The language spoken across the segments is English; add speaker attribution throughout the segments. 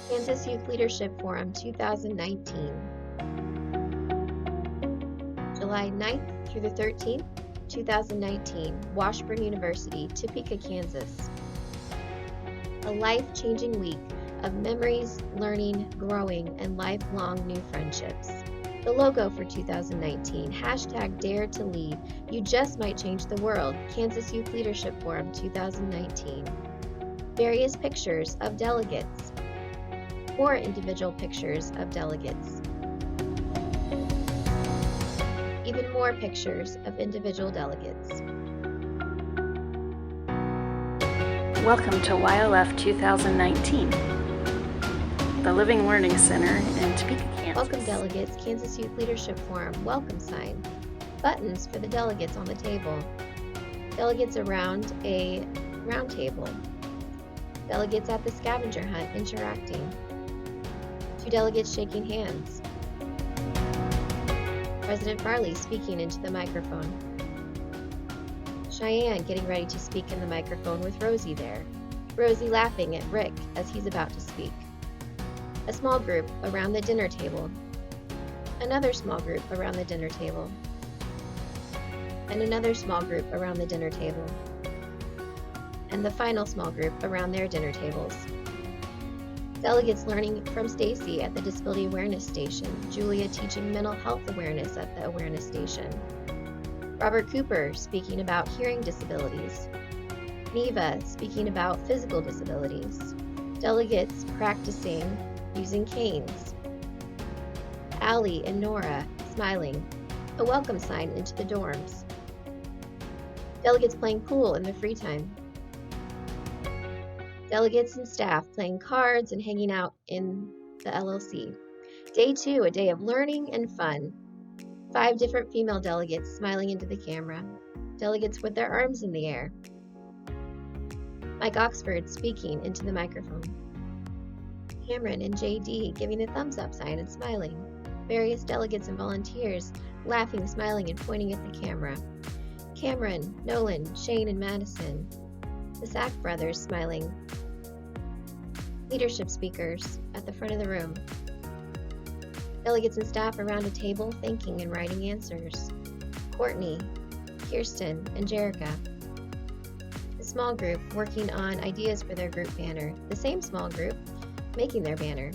Speaker 1: Kansas Youth Leadership Forum 2019, July 9th through the 13th, 2019, Washburn University, Topeka, Kansas. A life-changing week of memories, learning, growing, and lifelong new friendships. The logo for 2019, #Dare to Lead. You just might change the world. Kansas Youth Leadership Forum 2019. Various pictures of delegates. More individual pictures of delegates. Even more pictures of individual delegates.
Speaker 2: Welcome to YLF 2019, the Living Learning Center in Topeka, Kansas.
Speaker 1: Welcome delegates, Kansas Youth Leadership Forum, welcome sign. Buttons for the delegates on the table. Delegates around a round table. Delegates at the scavenger hunt interacting. 2 delegates shaking hands. President Farley speaking into the microphone. Cheyenne getting ready to speak in the microphone with Rosie there. Rosie laughing at Rick as he's about to speak. A small group around the dinner table. Another small group around the dinner table. And another small group around the dinner table. And the final small group around their dinner tables. Delegates learning from Stacy at the Disability Awareness Station. Julia teaching mental health awareness at the awareness station. Robert Cooper speaking about hearing disabilities. Neva speaking about physical disabilities. Delegates practicing using canes. Allie and Nora smiling, a welcome sign into the dorms. Delegates playing pool in their free time. Delegates and staff playing cards and hanging out in the LLC. Day 2, a day of learning and fun. 5 different female delegates smiling into the camera. Delegates with their arms in the air. Mike Oxford speaking into the microphone. Cameron and JD giving the thumbs up sign and smiling. Various delegates and volunteers laughing, smiling, and pointing at the camera. Cameron, Nolan, Shane, and Madison. The Sack brothers smiling. Leadership speakers at the front of the room. Delegates and staff around a table thinking and writing answers. Courtney, Kirsten, and Jerica. The small group working on ideas for their group banner. The same small group making their banner.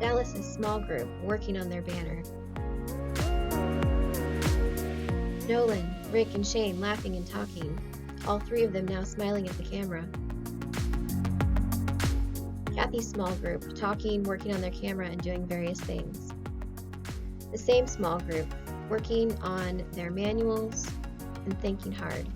Speaker 1: Dallas's small group working on their banner. Nolan, Rick, and Shane laughing and talking, all 3 of them now smiling at the camera. Kathy's small group talking, working on their camera, and doing various things. The same small group working on their manuals and thinking hard.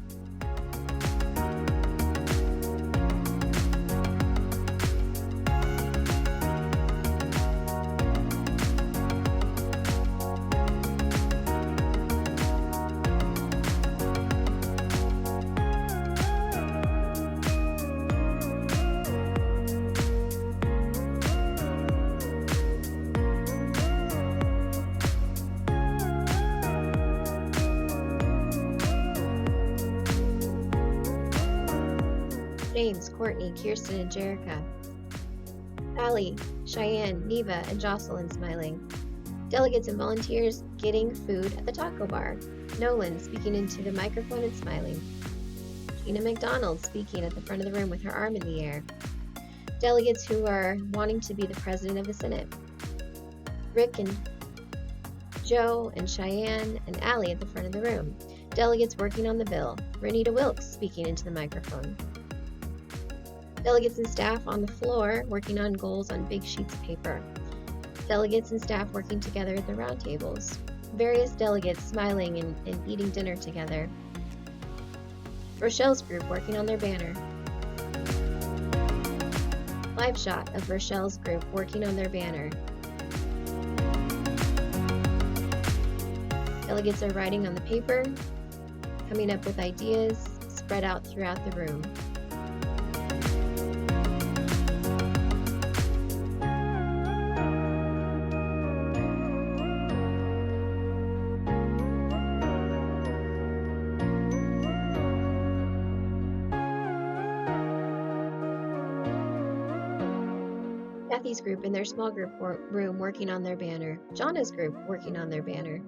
Speaker 1: James, Courtney, Kirsten, and Jerica. Allie, Cheyenne, Neva, and Jocelyn smiling. Delegates and volunteers getting food at the taco bar. Nolan speaking into the microphone and smiling. Tina McDonald speaking at the front of the room with her arm in the air. Delegates who are wanting to be the president of the Senate. Rick and Joe and Cheyenne and Allie at the front of the room. Delegates working on the bill. Renita Wilkes speaking into the microphone. Delegates and staff on the floor working on goals on big sheets of paper. Delegates and staff working together at the round tables. Various delegates smiling and eating dinner together. Rochelle's group working on their banner. Live shot of Rochelle's group working on their banner. Delegates are writing on the paper, coming up with ideas spread out throughout the room. Kathy's group in their small group room working on their banner. Jonna's group working on their banner.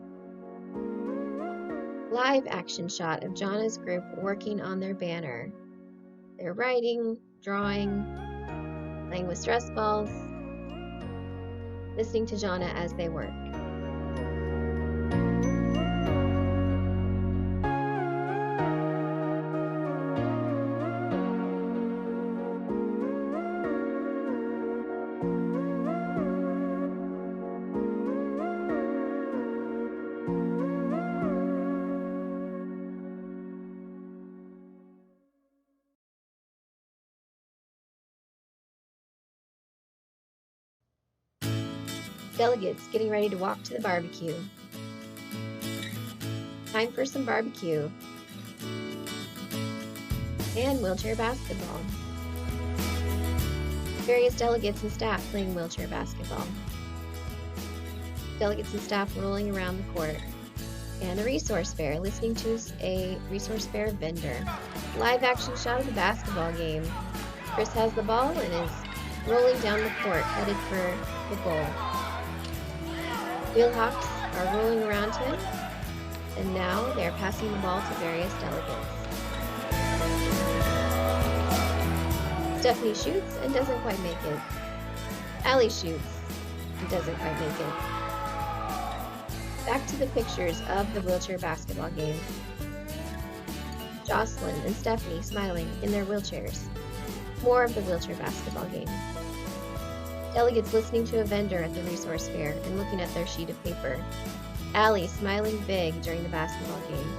Speaker 1: Live action shot of Jonna's group working on their banner. They're writing, drawing, playing with stress balls, listening to Jonna as they work. Delegates getting ready to walk to the barbecue. Time for some barbecue. And wheelchair basketball. Various delegates and staff playing wheelchair basketball. Delegates and staff rolling around the court. And a resource fair, listening to a resource fair vendor. Live action shot of the basketball game. Chris has the ball and is rolling down the court, headed for the goal. Wheelhawks are rolling around him, and now they are passing the ball to various delegates. Stephanie shoots and doesn't quite make it. Allie shoots and doesn't quite make it. Back to the pictures of the wheelchair basketball game. Jocelyn and Stephanie smiling in their wheelchairs. More of the wheelchair basketball game. Delegates listening to a vendor at the resource fair and looking at their sheet of paper. Allie smiling big during the basketball game.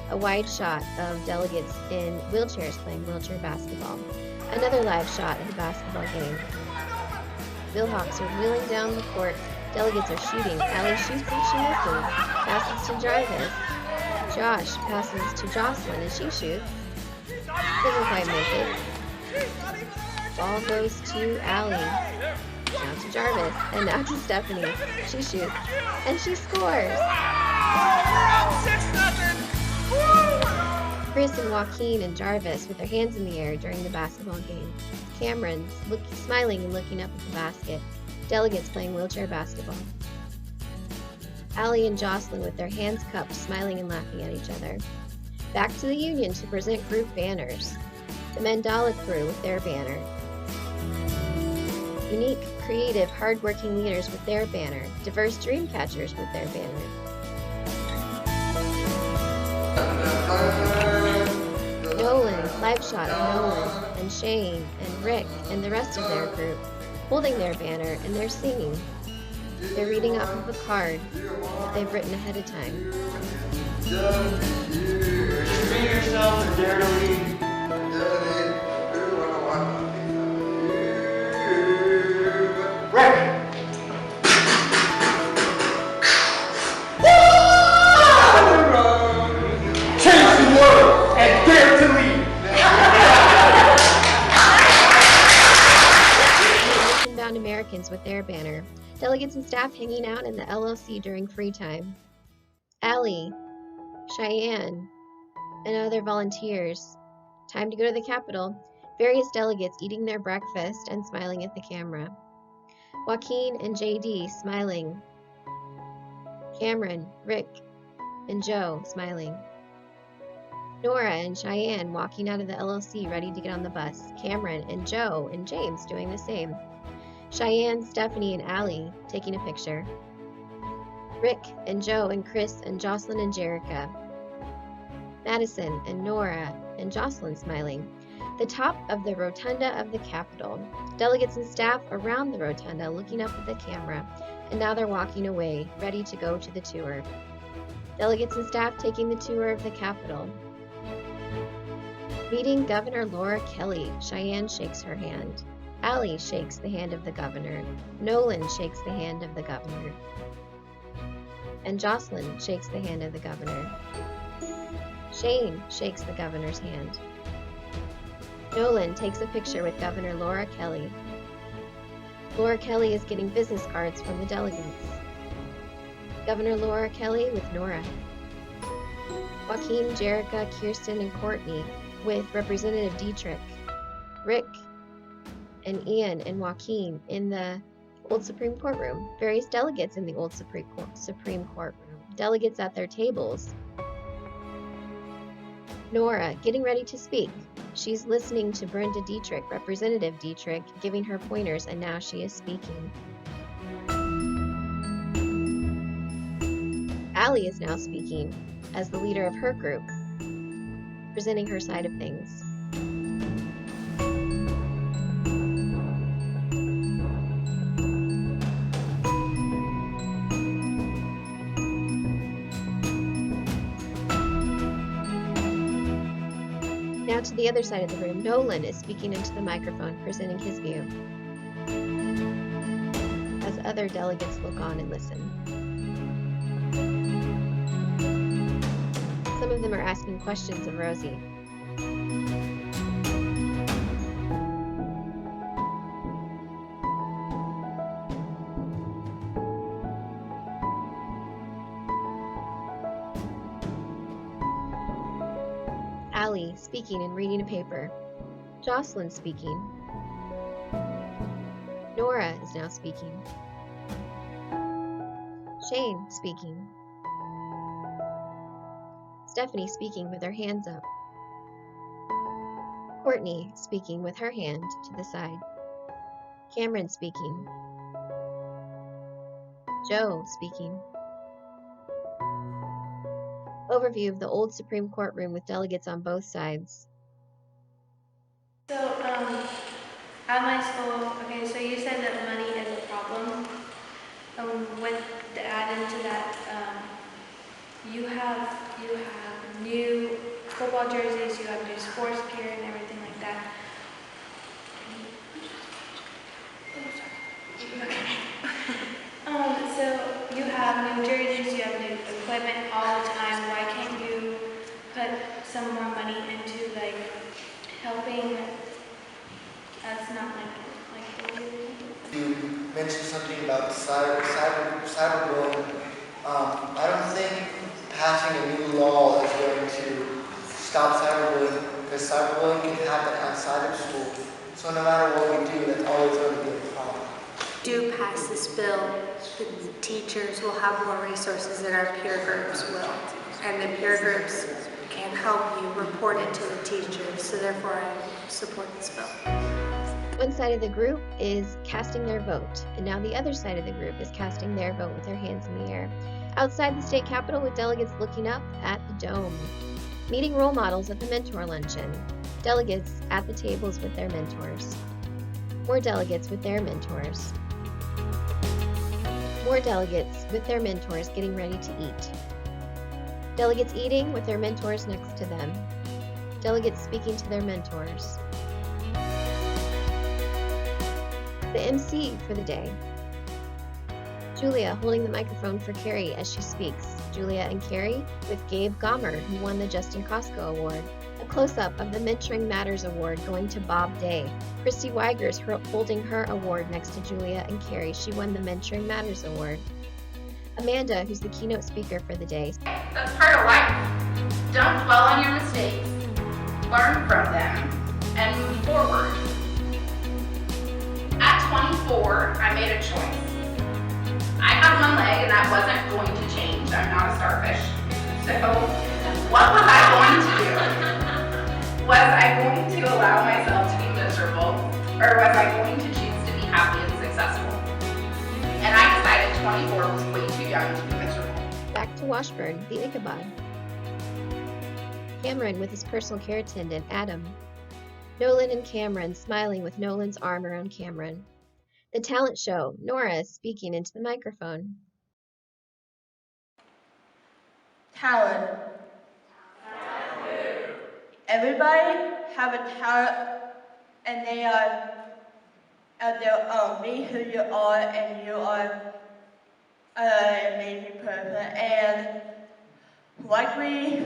Speaker 1: A wide shot of delegates in wheelchairs playing wheelchair basketball. Another live shot of the basketball game. Wheelhawks are wheeling down the court. Delegates are shooting. Allie shoots and she misses. Passes to Jarvis. Josh passes to Jocelyn and she shoots. Doesn't quite make it. Ball goes to Allie. Now to Jarvis, and now to Stephanie. She shoots, and she scores! Chris and Joaquin and Jarvis with their hands in the air during the basketball game. Cameron smiling and looking up at the basket. Delegates playing wheelchair basketball. Allie and Jocelyn with their hands cupped, smiling and laughing at each other. Back to the union to present group banners. The Mandala crew with their banner. Unique, creative, hard-working leaders with their banner. Diverse dream catchers with their banner. Nolan, live shot of Nolan and Shane and Rick and the rest of their group holding their banner and they're singing. They're reading off of a card that they've written ahead of time.
Speaker 3: Bring yourself and dare to lead.
Speaker 1: Americans with their banner. Delegates and staff hanging out in the LLC during free time. Allie, Cheyenne, and other volunteers. Time to go to the Capitol. Various delegates eating their breakfast and smiling at the camera. Joaquin and JD smiling. Cameron, Rick, and Joe smiling. Nora and Cheyenne walking out of the LLC ready to get on the bus. Cameron and Joe and James doing the same. Cheyenne, Stephanie, and Allie taking a picture. Rick and Joe and Chris and Jocelyn and Jerica. Madison and Nora and Jocelyn smiling. The top of the rotunda of the Capitol. Delegates and staff around the rotunda looking up at the camera, and now they're walking away, ready to go to the tour. Delegates and staff taking the tour of the Capitol. Meeting Governor Laura Kelly. Cheyenne shakes her hand. Allie shakes the hand of the governor. Nolan shakes the hand of the governor. And Jocelyn shakes the hand of the governor. Shane shakes the governor's hand. Nolan takes a picture with Governor Laura Kelly. Laura Kelly is getting business cards from the delegates. Governor Laura Kelly with Nora. Joaquin, Jerica, Kirsten, and Courtney with Representative Dietrich. Rick, and Ian and Joaquin in the Old Supreme Courtroom, various delegates in the Old Supreme Courtroom, delegates at their tables. Nora, getting ready to speak. She's listening to Brenda Dietrich, Representative Dietrich, giving her pointers, and now she is speaking. Allie is now speaking as the leader of her group, presenting her side of things. Now to the other side of the room, Nolan is speaking into the microphone, presenting his view, as other delegates look on and listen. Some of them are asking questions of Rosie. Allie speaking and reading a paper. Jocelyn speaking. Nora is now speaking. Shane speaking. Stephanie speaking with her hands up. Courtney speaking with her hand to the side. Cameron speaking. Joe speaking. Overview of the old Supreme Courtroom with delegates on both sides.
Speaker 4: So, at my school, okay, so you said that money is a problem. With the add into that, you have new football jerseys, you have new sports gear and everything like that. So you have new jerseys, you have new equipment all the time. Why can't you put some more money into like helping us not
Speaker 3: You mentioned something about cyberbullying. I don't think passing a new law is going to stop cyberbullying because cyberbullying can happen outside of school. So no matter what we do, that's always going to be a problem.
Speaker 5: Do pass this bill, the teachers will have more resources than our peer groups will. And the peer groups can help you report it to the teachers, so therefore I support this bill.
Speaker 1: One side of the group is casting their vote, and now the other side of the group is casting their vote with their hands in the air. Outside the state capitol with delegates looking up at the dome. Meeting role models at the mentor luncheon. Delegates at the tables with their mentors. More delegates with their mentors. More delegates with their mentors getting ready to eat. Delegates eating with their mentors next to them. Delegates speaking to their mentors. The MC for the day. Julia holding the microphone for Carrie as she speaks. Julia and Carrie with Gabe Gomer, who won the Justin Costco Award. A close-up of the Mentoring Matters Award going to Bob Day. Christy Weigers holding her award next to Julia and Carrie. She won the Mentoring Matters Award. Amanda, who's the keynote speaker for the day.
Speaker 6: That's part of life. Don't dwell on your mistakes. Learn from them and move forward. At 24, I made a choice. I had one leg and that wasn't going to change. I'm not a starfish. So what was I going to do? Was I going to allow myself to be miserable, or was I going to choose to be happy and successful? And I decided 24 was way too young to be miserable.
Speaker 1: Back to Washburn, the Ichabod. Cameron with his personal care attendant, Adam. Nolan and Cameron smiling with Nolan's arm around Cameron. The talent show, Nora is speaking into the microphone.
Speaker 7: Talent. Everybody have a talent, and they are at their own. Be who you are, and you are an amazing person. And like we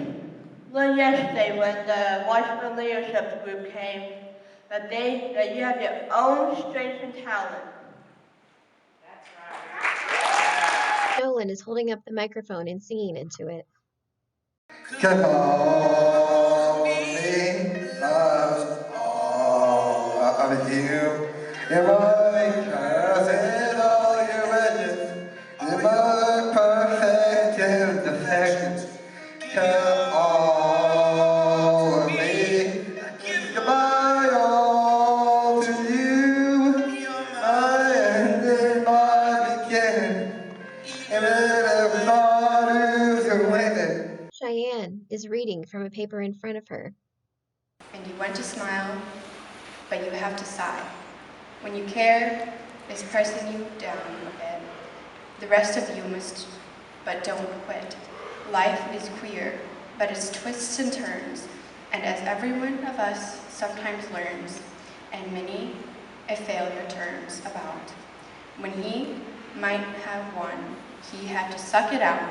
Speaker 7: learned yesterday when the Washington Leadership Group came, that you have your own strengths and talent.
Speaker 1: Nolan is holding up the microphone and singing into it.
Speaker 8: Call me lost all of you.
Speaker 3: Am I crossing all your edges? Am I perfect imperfections? Tell all of me. Give my all to you. My end and my beginning. And everybody's waiting.
Speaker 1: Cheyenne is reading from a paper in front of her.
Speaker 8: And you want to smile, but you have to sigh. When you care, it's pressing you down a bit. The rest of you must, but don't quit. Life is queer, but it's twists and turns, and as every one of us sometimes learns, and many a failure turns about. When he might have won, he had to suck it out.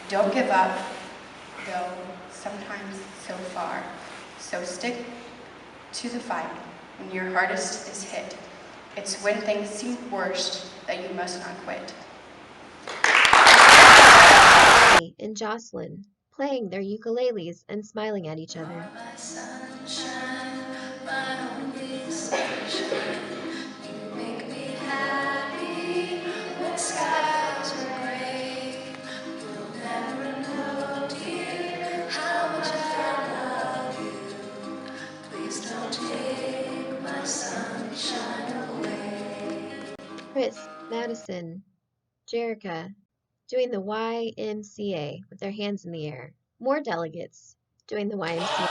Speaker 8: Don't give up, though sometimes so far. So stick to the fight when your hardest is hit. It's when things seem worst that you must not quit.
Speaker 1: Molly and Jocelyn, playing their ukuleles and smiling at each other.
Speaker 9: My sunshine, my only sunshine. You make me happy when skies are gray. You'll never know, dear, how much I love you. Please don't take my sunshine away.
Speaker 1: Chris, Madison, Jerica, doing the YMCA with their hands in the air. More delegates doing the YMCA.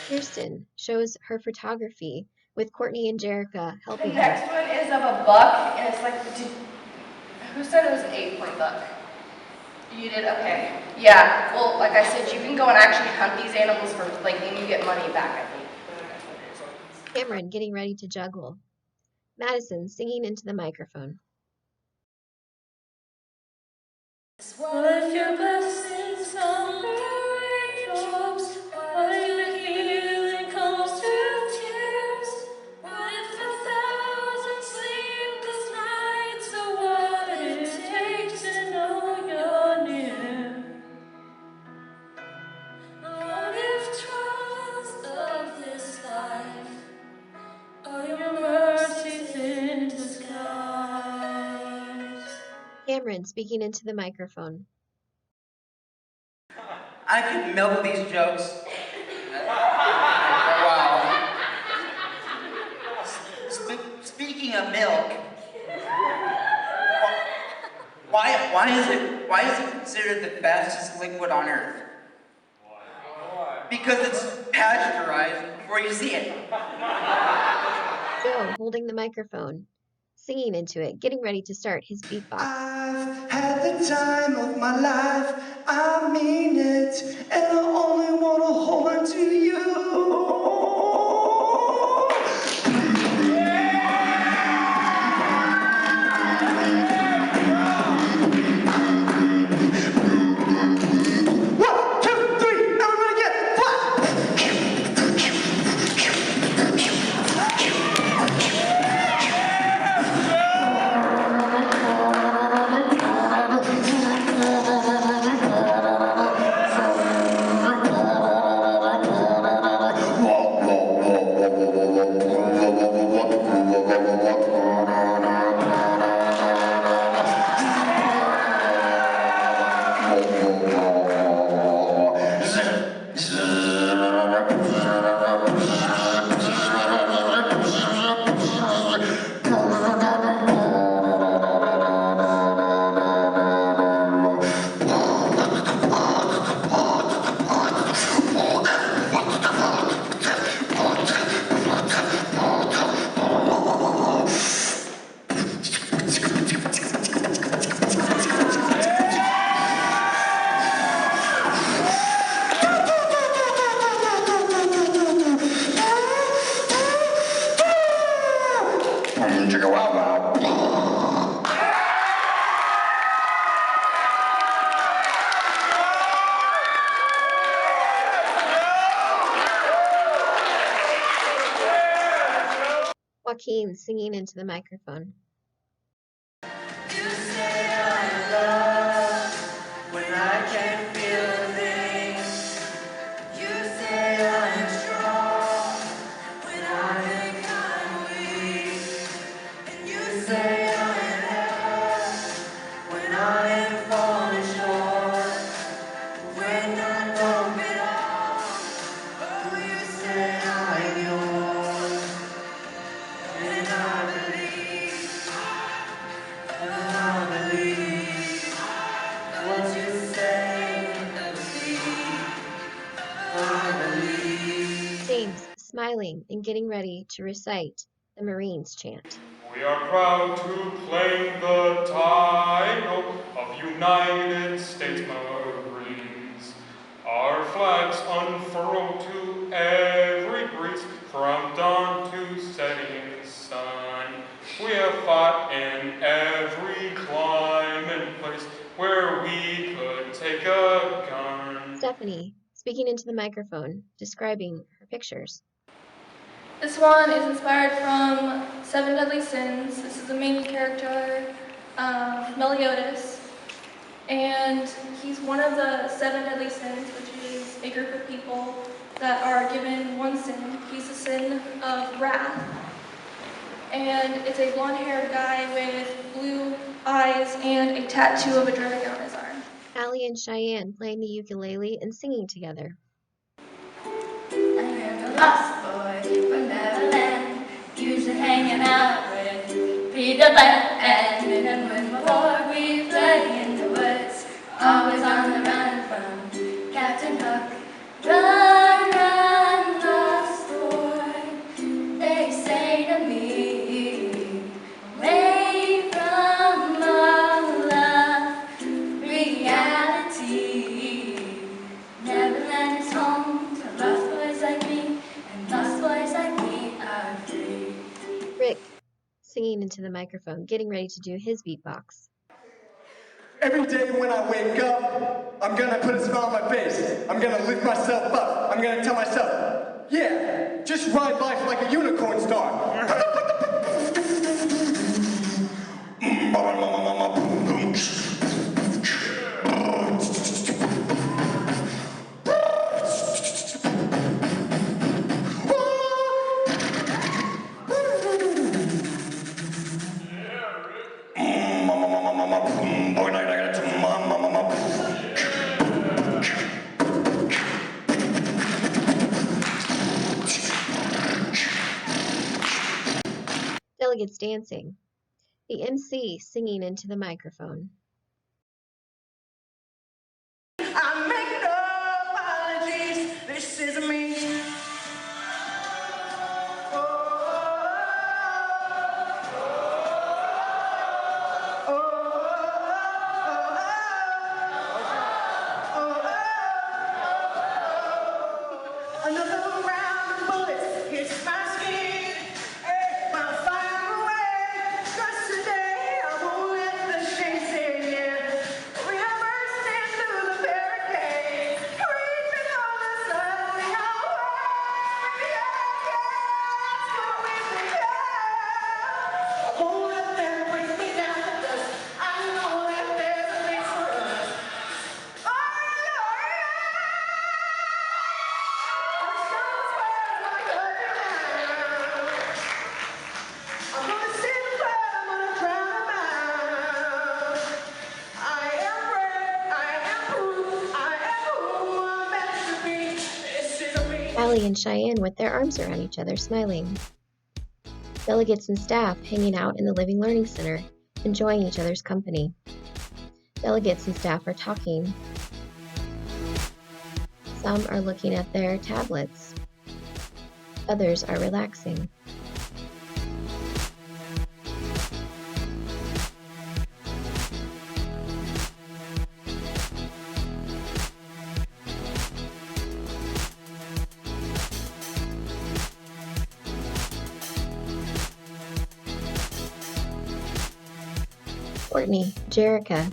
Speaker 1: Kirsten shows her photography with Courtney and Jerica
Speaker 8: The
Speaker 1: helping her.
Speaker 8: next one is of a buck, and it's like, who said it was an 8-point buck? You did? Okay. Yeah, well, like I said, you can go and actually hunt these animals for, like, and you get money back, I think.
Speaker 1: Cameron getting ready to juggle. Madison singing into the microphone.
Speaker 9: What if your blessings come through raindrops? What if your healing comes through tears? What if 1,000 sleepless nights are what it takes to know you're near? What if trials of this life are your mercies in disguise?
Speaker 1: Cameron speaking into the microphone.
Speaker 10: I could milk these jokes for a while. Speaking of milk, why is it considered the fastest liquid on Earth? Because it's pasteurized before you see it.
Speaker 1: Joe holding the microphone, singing into it, getting ready to start his beatbox.
Speaker 3: I've had the time of my life, I mean it, and I only want to hold on to you.
Speaker 1: Joaquin singing into the microphone.
Speaker 9: You say I'm loved when I can't feel a thing. You say I'm strong when I think I'm weak. And you say I'm held when I am falling short. When I don't belong, oh, you say I'm yours. And I believe what you say of me. I believe.
Speaker 1: James smiling and getting ready to recite the Marines chant.
Speaker 11: We are proud to claim the title of United States Marines. Our flags unfurl to every breeze, from dawn to setting sun. We have fought in every clime and place where we could take a gun.
Speaker 1: Stephanie speaking into the microphone, describing her pictures.
Speaker 12: This one is inspired from Seven Deadly Sins. This is the main character, Meliodas, and he's one of the seven deadly sins, which is a group of people that are given one sin. He's the sin of wrath, and it's a blonde-haired guy with blue eyes and a tattoo of a dragon on his arm.
Speaker 1: Allie and Cheyenne playing the ukulele and singing together.
Speaker 9: Lost boy from Neverland, usually hanging out with Peter Pan. And when before we play in the woods, always on the run from Captain Hook. Run, run, lost boy, they say to me, away from all of reality. Neverland is home to lost boys like me. Lost boys like me are free.
Speaker 1: Rick singing into the microphone, getting ready to do his beatbox.
Speaker 13: Every day when I wake up, I'm gonna put a smile on my face. I'm gonna lift myself up. I'm gonna tell myself, yeah, just ride life like a unicorn star.
Speaker 1: Delegates dancing. The MC singing into the microphone.
Speaker 9: I make no apologies, this is me. Another round of bullets hits my skin. Hey, I'll fire away. 'Cause today I won't let the shame set in. We have burst into the barricade, creeping on us suddenly away. That's what we've become. I won't let them break me down, 'cause I know that there's a place for us. I'm gonna sit and play, I'm gonna drown them out. I am brave, I am proof, I am who I'm meant to be. This is me.
Speaker 1: Allie and Cheyenne with their arms around each other, smiling. Delegates and staff hanging out in the Living Learning Center, enjoying each other's company. Delegates and staff are talking. Some are looking at their tablets. Others are relaxing. Courtney, Jerica,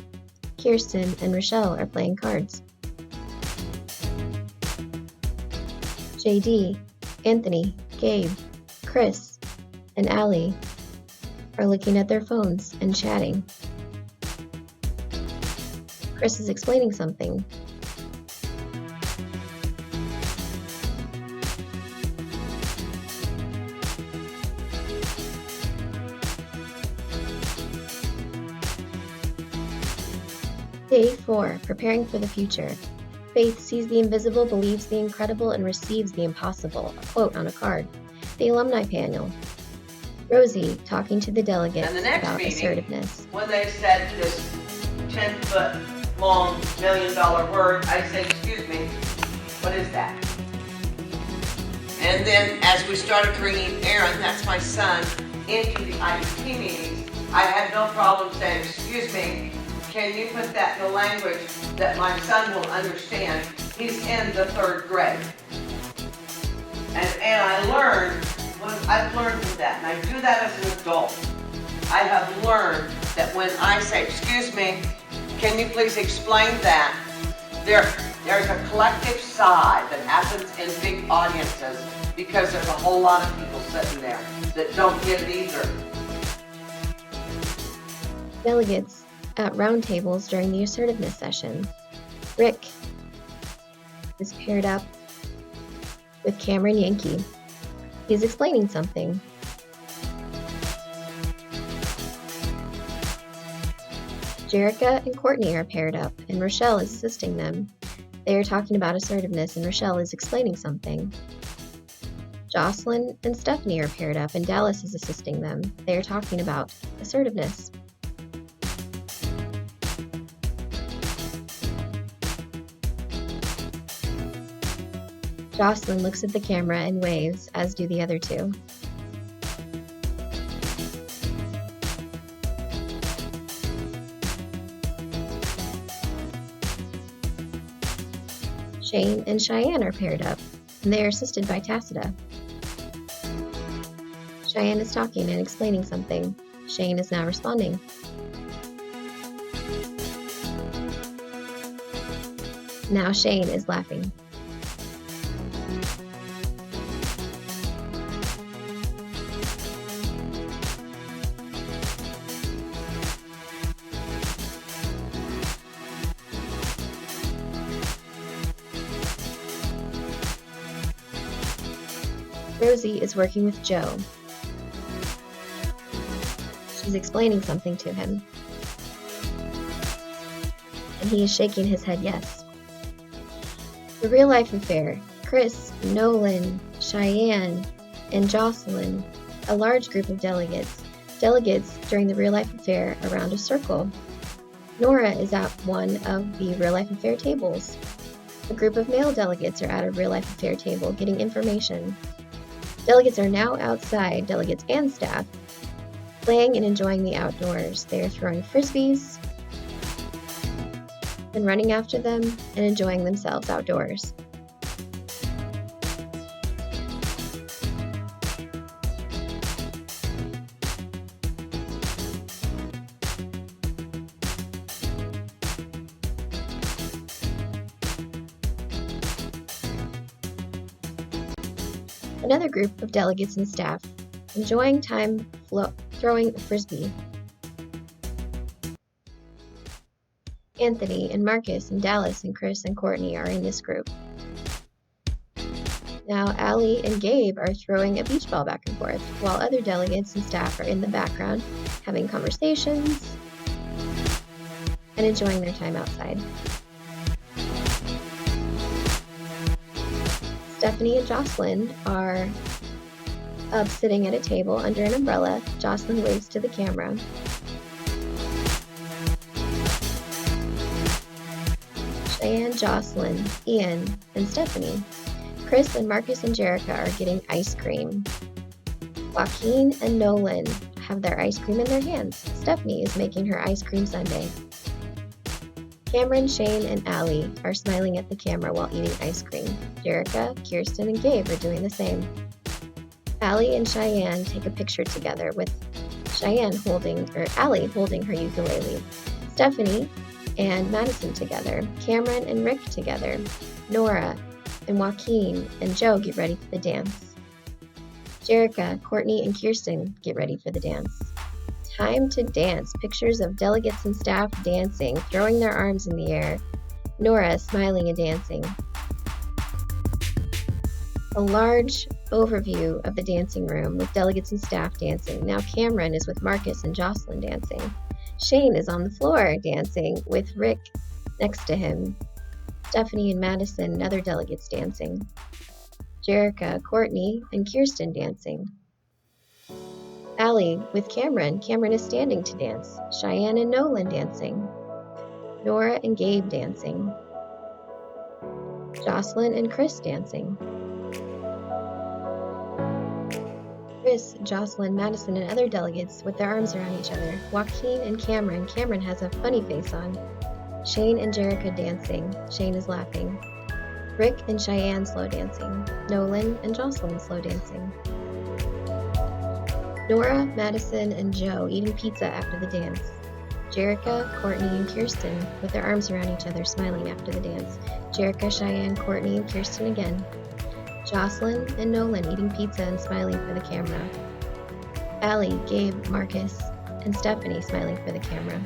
Speaker 1: Kirsten, and Rochelle are playing cards. JD, Anthony, Gabe, Chris, and Allie are looking at their phones and chatting. Chris is explaining something. Day 4, preparing for the future. Faith sees the invisible, believes the incredible, and receives the impossible. A quote on a card. The alumni panel. Rosie talking to the delegates
Speaker 14: And the next
Speaker 1: about
Speaker 14: meeting,
Speaker 1: assertiveness.
Speaker 14: when they said this 10-foot long $1 million word, I said, excuse me, what is that? And then as we started bringing Aaron, that's my son, into the IEP meetings, I had no problem saying, excuse me, can you put that in the language that my son will understand? He's in the 3rd grade. And I've learned from that, and I do that as an adult. I have learned that when I say, excuse me, can you please explain that? There's a collective sigh that happens in big audiences because there's a whole lot of people sitting there that don't get it either.
Speaker 1: Delegates at round tables during the assertiveness session. Rick is paired up with Cameron Yankee. He's explaining something. Jerica and Courtney are paired up, and Rochelle is assisting them. They are talking about assertiveness, and Rochelle is explaining something. Jocelyn and Stephanie are paired up, and Dallas is assisting them. They are talking about assertiveness. Jocelyn looks at the camera and waves, as do the other two. Shane and Cheyenne are paired up, and they are assisted by Tacita. Cheyenne is talking and explaining something. Shane is now responding. Now Shane is laughing. Rosie is working with Joe. She's explaining something to him. And he is shaking his head yes. The real life affair. Chris, Nolan, Cheyenne, and Jocelyn, a large group of delegates. Delegates during the real life affair around a circle. Nora is at one of the real life affair tables. A group of male delegates are at a real life affair table getting information. Delegates are now outside, delegates and staff, playing and enjoying the outdoors. They are throwing frisbees and running after them and enjoying themselves outdoors. Another group of delegates and staff enjoying time throwing a frisbee. Anthony and Marcus and Dallas and Chris and Courtney are in this group. Now Allie and Gabe are throwing a beach ball back and forth, while other delegates and staff are in the background having conversations and enjoying their time outside. Stephanie and Jocelyn are up sitting at a table under an umbrella. Jocelyn waves to the camera. Cheyenne, Jocelyn, Ian, and Stephanie. Chris and Marcus and Jerica are getting ice cream. Joaquin and Nolan have their ice cream in their hands. Stephanie is making her ice cream sundae. Cameron, Shane, and Allie are smiling at the camera while eating ice cream. Jerica, Kirsten, and Gabe are doing the same. Allie and Cheyenne take a picture together with Allie holding her ukulele. Stephanie and Madison together. Cameron and Rick together. Nora and Joaquin and Joe get ready for the dance. Jerica, Courtney, and Kirsten get ready for the dance. Time to dance. Pictures of delegates and staff dancing, throwing their arms in the air. Nora smiling and dancing. A large overview of the dancing room with delegates and staff dancing. Now Cameron is with Marcus and Jocelyn dancing. Shane is on the floor dancing with Rick next to him. Stephanie and Madison and other delegates dancing. Jerica, Courtney, and Kirsten dancing. Allie with Cameron. Cameron is standing to dance. Cheyenne and Nolan dancing. Nora and Gabe dancing. Jocelyn and Chris dancing. Chris, Jocelyn, Madison, and other delegates with their arms around each other. Joaquin and Cameron. Cameron has a funny face on. Shane and Jerica dancing. Shane is laughing. Rick and Cheyenne slow dancing. Nolan and Jocelyn slow dancing. Nora, Madison, and Joe eating pizza after the dance. Jerica, Courtney, and Kirsten with their arms around each other smiling after the dance. Jerica, Cheyenne, Courtney, and Kirsten again. Jocelyn and Nolan eating pizza and smiling for the camera. Allie, Gabe, Marcus, and Stephanie smiling for the camera.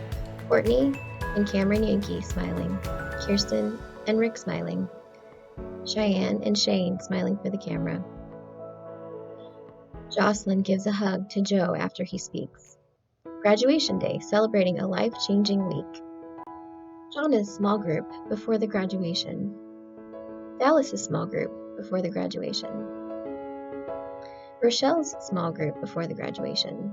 Speaker 1: Courtney and Cameron Yankee smiling. Kirsten and Rick smiling. Cheyenne and Shane smiling for the camera. Jocelyn gives a hug to Joe after he speaks. Graduation day, celebrating a life-changing week. Jonna's small group before the graduation. Dallas's small group before the graduation. Rochelle's small group before the graduation.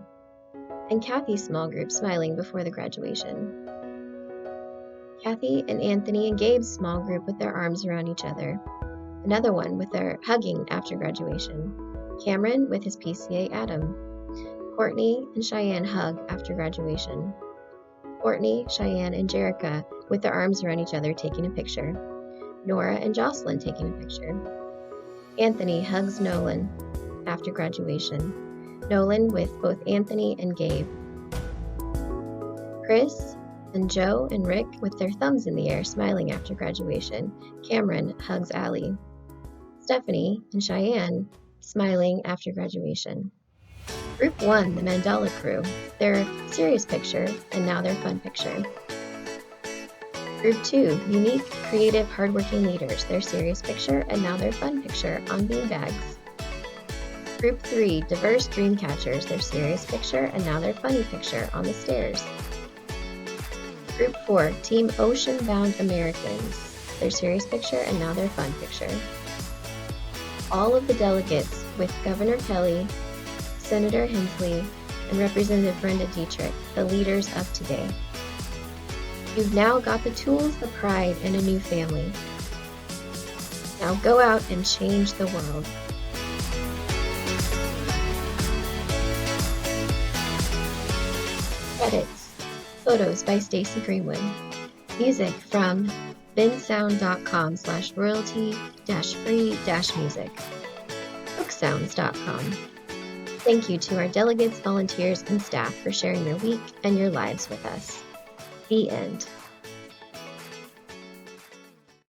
Speaker 1: And Kathy's small group smiling before the graduation. Kathy and Anthony and Gabe's small group with their arms around each other. Another one with their hugging after graduation. Cameron with his PCA Adam. Courtney and Cheyenne hug after graduation. Courtney, Cheyenne, and Jerica with their arms around each other taking a picture. Nora and Jocelyn taking a picture. Anthony hugs Nolan after graduation. Nolan with both Anthony and Gabe. Chris and Joe and Rick with their thumbs in the air smiling after graduation. Cameron hugs Allie. Stephanie and Cheyenne smiling after graduation. Group 1, the Mandela crew, their serious picture and now their fun picture. Group 2, unique, creative, hardworking leaders, their serious picture and now their fun picture on beanbags. Group 3, diverse dream catchers, their serious picture and now their funny picture on the stairs. Group 4, Team Ocean-Bound Americans, their serious picture and now their fun picture. All of the delegates with Governor Kelly, Senator Hensley, and Representative Brenda Dietrich, the leaders of today. You've now got the tools, the pride, and a new family. Now go out and change the world. Credits. Photos by Stacy Greenwood. Music from bensound.com/royalty-free-music. booksounds.com. Thank you to our delegates, volunteers, and staff for sharing your week and your lives with us. The end.